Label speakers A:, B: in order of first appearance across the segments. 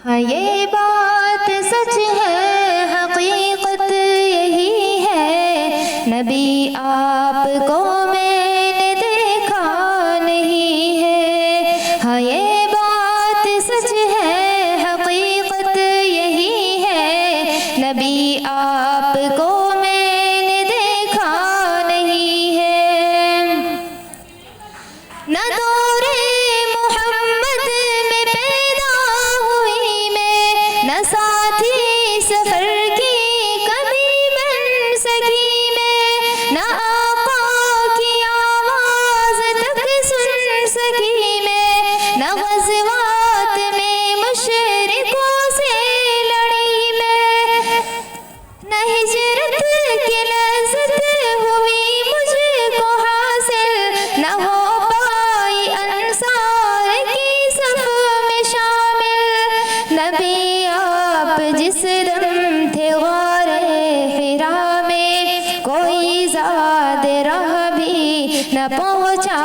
A: ہاں یہ بات سچ ہے، حقیقت یہی ہے، نبی آپ کو میں نے دیکھا نہیں ہے۔ ہاں یہ بات سچ ہے، حقیقت یہی ہے، نبی آپ کو میں نے دیکھا نہیں ہے۔ نہ دور محمد میں پیدا ہوئی میں، نہ ساتھی سفر کی کبھی بن سکی میں، نہ آقا کی آواز تک سن سکی میں، نہ غزوات میں مشرکوں سے لڑی میں، نہ ہجرت کی لذت ہوئی مجھ کو حاصل، نہ ہو پائی انصار کی صف میں شامل۔ نبی آپ جس دم تھے غار حرا میں، کوئی زاد راہ بھی نہ پہنچا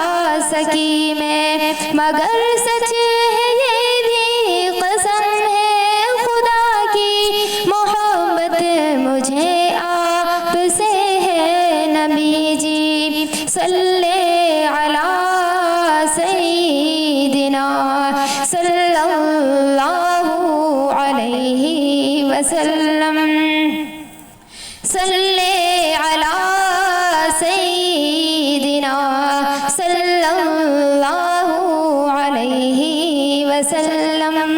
A: سکی میں، مگر سچ ہے یہ بھی قسم ہے خدا کی، محبت مجھے آپ سے ہے نبی جی۔ صلی علی سیدنا صلی اللہ علیہ وسلم، صلی علی سیدنا صلی اللہ علیہ وسلم۔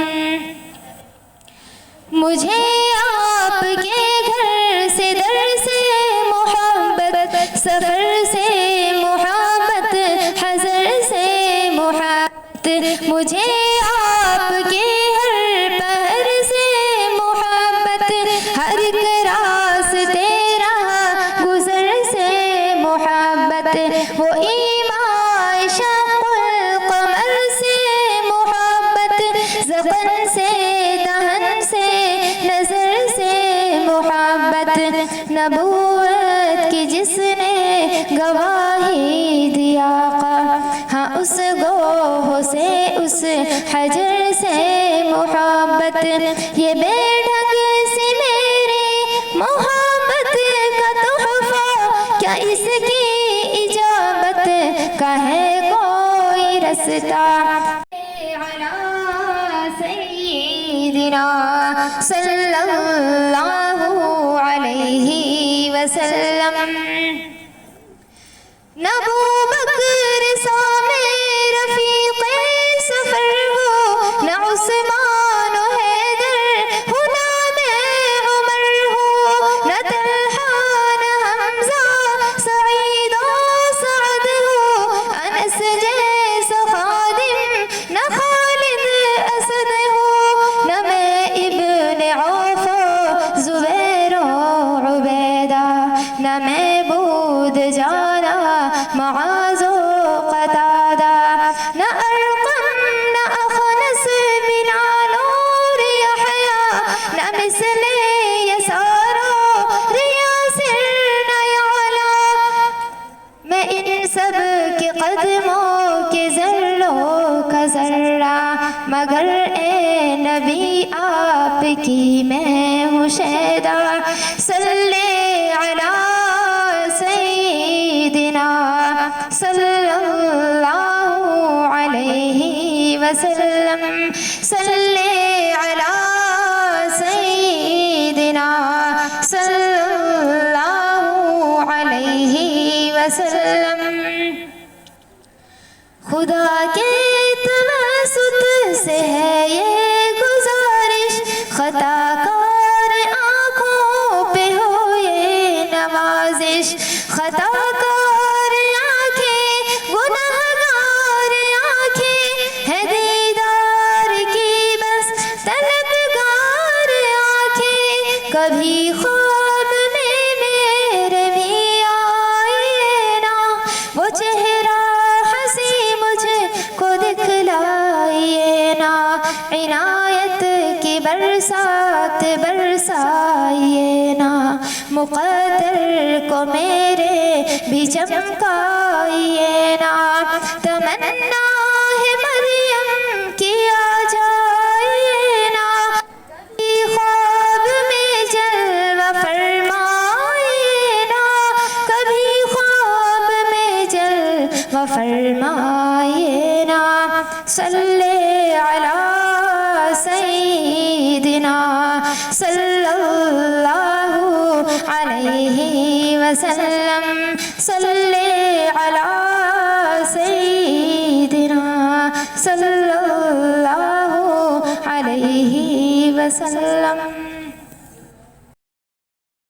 A: مجھے آپ کے گھر سے در سے محبت، سفر سے محبت، حضر سے محبت، مجھے آپ کے ہر پہر سے محبت، ہر ایک راستے راہ گزر سے محبت، وہ ایمان شق القمر سے محبت، زبان سے دہن سے نظر سے محبت، نبوت کی جس نے گواہی دیا آقا، ہاں اس گوہ سے اس حجر سے محبت، یہ بے ڈھنگ سے میری محبت کا تحفہ، کیا اس کی اجابت کا ہے کوئی رستہ؟ سیدنا صلی اللہ علیہ وسلم۔ نہ ابوبکر سامے رفیق سفر ہو، نہ عثمان و حیدر غلام عمر ہو، نہ طلحہ نہ حمزہ سعید و سعد ہو، انس جیسا خادم نہ خالد اسد ہو، نہ میں ابن عوف و زبیر و عبیدہ، نہ میں بود جانا معاذ و قتادہ، نہ ارقم نہ اخنس بلال اور یحییٰ، نہ مثل یسار و ریاسر نہ یعلا، میں ان سب کے قدموں کے ذروں کا ذرہ، مگر اے نبی آپ کی میں ہوں شیدا۔ صلی علی سیدنا صلی اللہ علیہ وسلم، صلی علی سیدنا صلی اللہ علیہ وسلم۔ خدا کے توسط سے ہے یہ گزارش، خطا کار آنکھوں پہ ہو یہ نوازش، خطا کار آنکھیں گناہگار آنکھیں، ہے دیدار کی بس طلبگار آنکھیں، کبھی خواب میں میرے بھی آئے نا، وہ چہرہ ہنسی مجھ کو دکھلائیے نا، عنایت کی برسات برسائیے نا، مقدر کو میرے بھی چمکائیے نا، تمنا ہے مریم کی آ جائیے نا، فرمائیے نا صلی علی سیدنا صلی اللہ علیہ وسلم صلی علی سیدنا صلی اللہ علیہ وسلم.